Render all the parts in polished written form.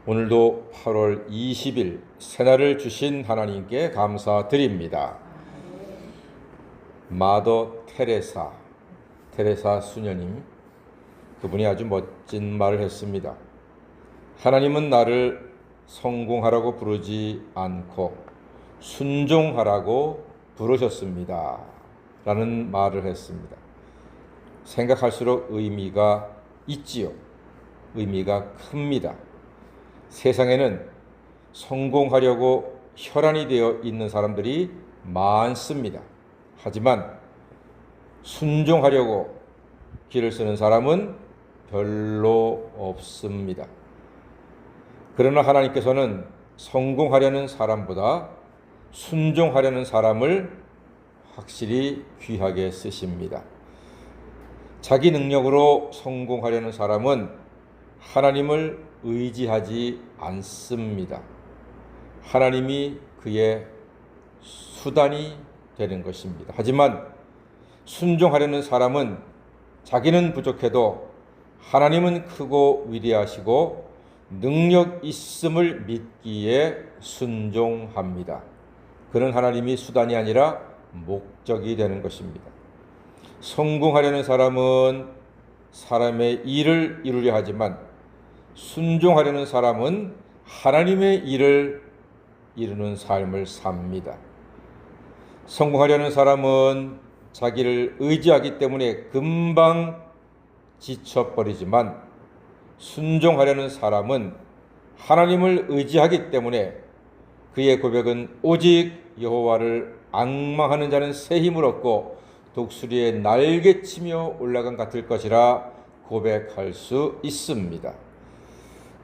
오늘도 8월 20일 새날을 주신 하나님께 감사드립니다. 마더 테레사 수녀님, 그분이 아주 멋진 말을 했습니다. 하나님은 나를 성공하라고 부르지 않고 순종하라고 부르셨습니다. 라는 말을 했습니다. 생각할수록 의미가 있지요. 의미가 큽니다. 세상에는 성공하려고 혈안이 되어 있는 사람들이 많습니다. 하지만 순종하려고 길을 쓰는 사람은 별로 없습니다. 그러나 하나님께서는 성공하려는 사람보다 순종하려는 사람을 확실히 귀하게 쓰십니다. 자기 능력으로 성공하려는 사람은 하나님을 의지하지 않습니다. 하나님이 그의 수단이 되는 것입니다. 하지만 순종하려는 사람은 자기는 부족해도 하나님은 크고 위대하시고 능력 있음을 믿기에 순종합니다. 그는 하나님이 수단이 아니라 목적이 되는 것입니다. 성공하려는 사람은 사람의 일을 이루려 하지만 순종하려는 사람은 하나님의 일을 이루는 삶을 삽니다. 성공하려는 사람은 자기를 의지하기 때문에 금방 지쳐버리지만 순종하려는 사람은 하나님을 의지하기 때문에 그의 고백은 오직 여호와를 앙망하는 자는 새 힘을 얻고 독수리에 날개치며 올라간 같을 것이라 고백할 수 있습니다.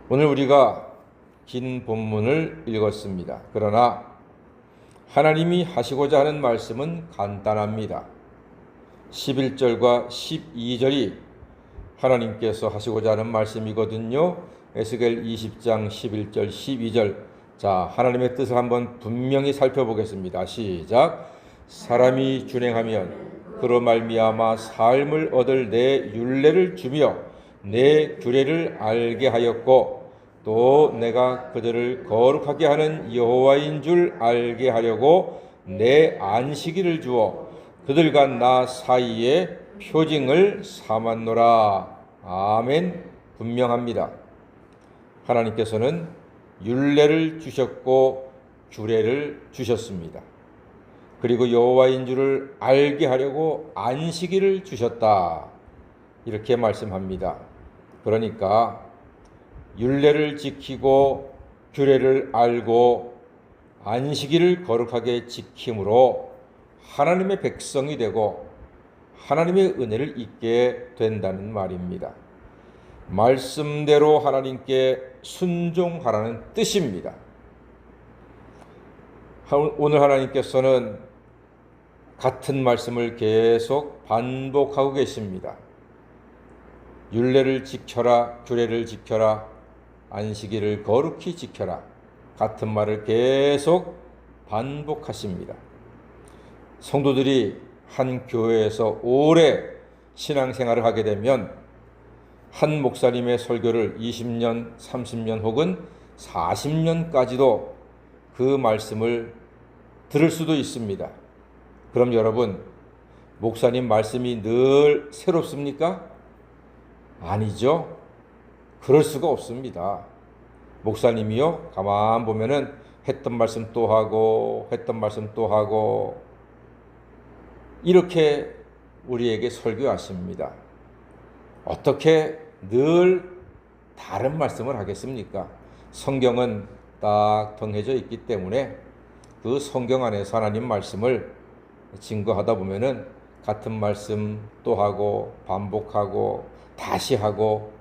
오늘 우리가 긴 본문을 읽었습니다. 그러나 하나님이 하시고자 하는 말씀은 간단합니다. 11절과 12절이 하나님께서 하시고자 하는 말씀이거든요. 에스겔 20장 11절 12절. 자, 하나님의 뜻을 한번 분명히 살펴보겠습니다. 시작. 사람이 준행하면 그로 말미암아 삶을 얻을 내 율례를 주며 내 규례를 알게 하였고 또 내가 그들을 거룩하게 하는 여호와인 줄 알게 하려고 내 안식일을 주어 그들과 나 사이에 표징을 삼았노라. 아멘. 분명합니다. 하나님께서는 율례를 주셨고 규례를 주셨습니다. 그리고 여호와인 줄을 알게 하려고 안식일을 주셨다. 이렇게 말씀합니다. 그러니까 율례를 지키고 규례를 알고 안식일을 거룩하게 지킴으로 하나님의 백성이 되고 하나님의 은혜를 입게 된다는 말입니다. 말씀대로 하나님께 순종하라는 뜻입니다. 오늘 하나님께서는 같은 말씀을 계속 반복하고 계십니다. 율례를 지켜라, 규례를 지켜라, 안식일을 거룩히 지켜라. 같은 말을 계속 반복하십니다. 성도들이 한 교회에서 오래 신앙생활을 하게 되면 한 목사님의 설교를 20년, 30년 혹은 40년까지도 그 말씀을 들을 수도 있습니다. 그럼 여러분, 목사님 말씀이 늘 새롭습니까? 아니죠. 그럴 수가 없습니다. 목사님이요, 가만 보면은 했던 말씀 또 하고 했던 말씀 또 하고 이렇게 우리에게 설교하십니다. 어떻게 늘 다른 말씀을 하겠습니까? 성경은 딱 정해져 있기 때문에 그 성경 안에서 하나님 말씀을 증거하다 보면은 같은 말씀 또 하고 반복하고 다시 하고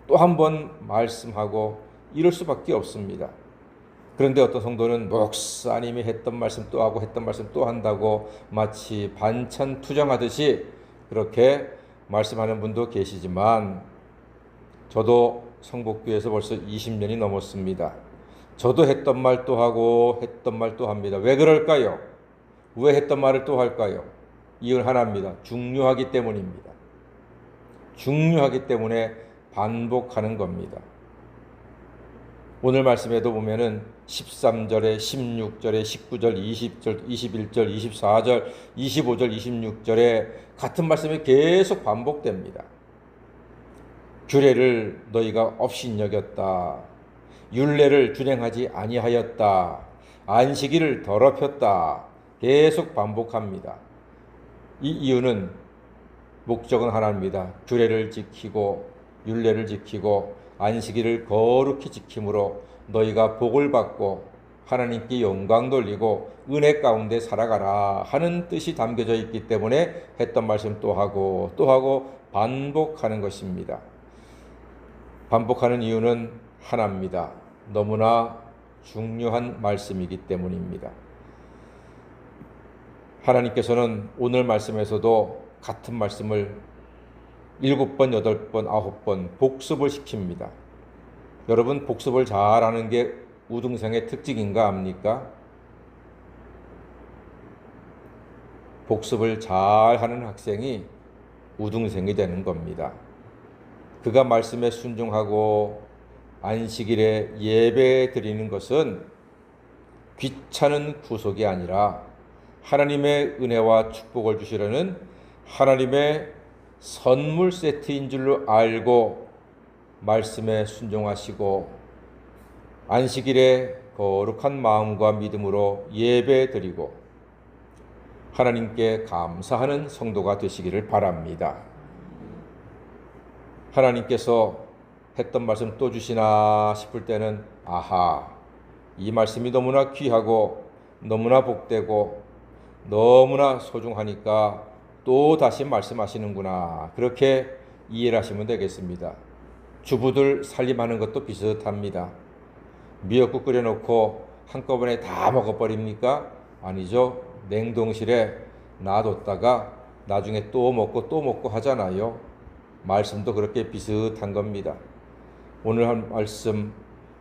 또 한 번 말씀하고 이럴 수밖에 없습니다. 그런데 어떤 성도는 목사님이 했던 말씀 또 하고 했던 말씀 또 한다고 마치 반찬 투정하듯이 그렇게 말씀하는 분도 계시지만 저도 성복교에서 벌써 20년이 넘었습니다. 저도 했던 말 또 하고 했던 말 또 합니다. 왜 그럴까요? 왜 했던 말을 또 할까요? 이유는 하나입니다. 중요하기 때문입니다. 중요하기 때문에 반복하는 겁니다. 오늘 말씀에도 보면은 13절에 16절에 19절 20절 21절 24절 25절 26절에 같은 말씀이 계속 반복됩니다. 규례를 너희가 업신여겼다. 율례를 준행하지 아니하였다. 안식일을 더럽혔다. 계속 반복합니다. 이 이유는 목적은 하나입니다. 규례를 지키고 율례를 지키고 안식일을 거룩히 지킴으로 너희가 복을 받고 하나님께 영광 돌리고 은혜 가운데 살아가라 하는 뜻이 담겨져 있기 때문에 했던 말씀 또 하고 또 하고 반복하는 것입니다. 반복하는 이유는 하나입니다. 너무나 중요한 말씀이기 때문입니다. 하나님께서는 오늘 말씀에서도 같은 말씀을 7번, 8번, 9번 복습을 시킵니다. 여러분, 복습을 잘하는 게 우등생의 특징인가 합니까? 복습을 잘하는 학생이 우등생이 되는 겁니다. 그가 말씀에 순종하고 안식일에 예배 드리는 것은 귀찮은 구속이 아니라 하나님의 은혜와 축복을 주시려는 하나님의 선물 세트인 줄로 알고 말씀에 순종하시고 안식일에 거룩한 마음과 믿음으로 예배 드리고 하나님께 감사하는 성도가 되시기를 바랍니다. 하나님께서 했던 말씀 또 주시나 싶을 때는 아하, 이 말씀이 너무나 귀하고 너무나 복되고 너무나 소중하니까 또 다시 말씀하시는구나, 그렇게 이해를 하시면 되겠습니다. 주부들 살림하는 것도 비슷합니다. 미역국 끓여놓고 한꺼번에 다 먹어버립니까? 아니죠. 냉동실에 놔뒀다가 나중에 또 먹고 하잖아요. 말씀도 그렇게 비슷한 겁니다. 오늘 한 말씀,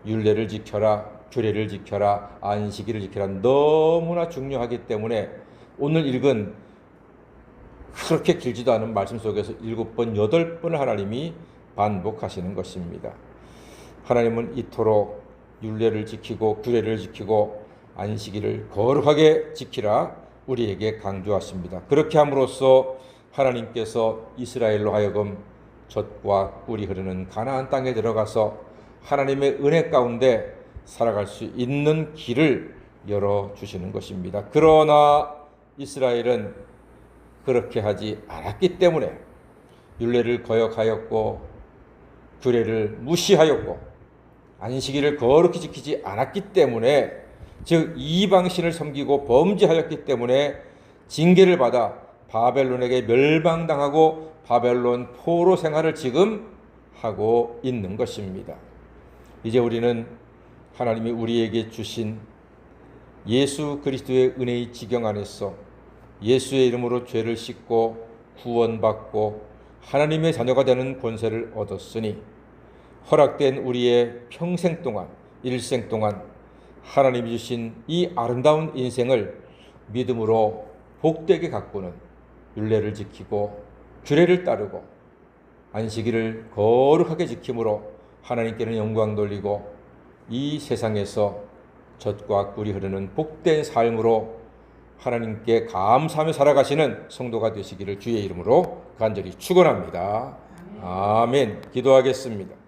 율례를 지켜라, 규례를 지켜라, 안식일을 지켜라, 너무나 중요하기 때문에 오늘 읽은 그렇게 길지도 않은 말씀 속에서 7번, 8번을 하나님이 반복하시는 것입니다. 하나님은 이토록 율례를 지키고 규례를 지키고 안식일을 거룩하게 지키라 우리에게 강조하십니다. 그렇게 함으로써 하나님께서 이스라엘로 하여금 젖과 꿀이 흐르는 가나안 땅에 들어가서 하나님의 은혜 가운데 살아갈 수 있는 길을 열어주시는 것입니다. 그러나 이스라엘은 그렇게 하지 않았기 때문에 율례를 거역하였고 규례를 무시하였고 안식일을 거룩히 지키지 않았기 때문에, 즉 이방신을 섬기고 범죄하였기 때문에 징계를 받아 바벨론에게 멸망당하고 바벨론 포로 생활을 지금 하고 있는 것입니다. 이제 우리는 하나님이 우리에게 주신 예수 그리스도의 은혜의 지경 안에서 예수의 이름으로 죄를 씻고 구원받고 하나님의 자녀가 되는 권세를 얻었으니 허락된 우리의 평생 동안, 일생 동안 하나님이 주신 이 아름다운 인생을 믿음으로 복되게 가꾸는 율례를 지키고 규례를 따르고 안식일을 거룩하게 지킴으로 하나님께는 영광 돌리고 이 세상에서 젖과 꿀이 흐르는 복된 삶으로 하나님께 감사하며 살아가시는 성도가 되시기를 주의 이름으로 간절히 축원합니다. 아멘. 기도하겠습니다.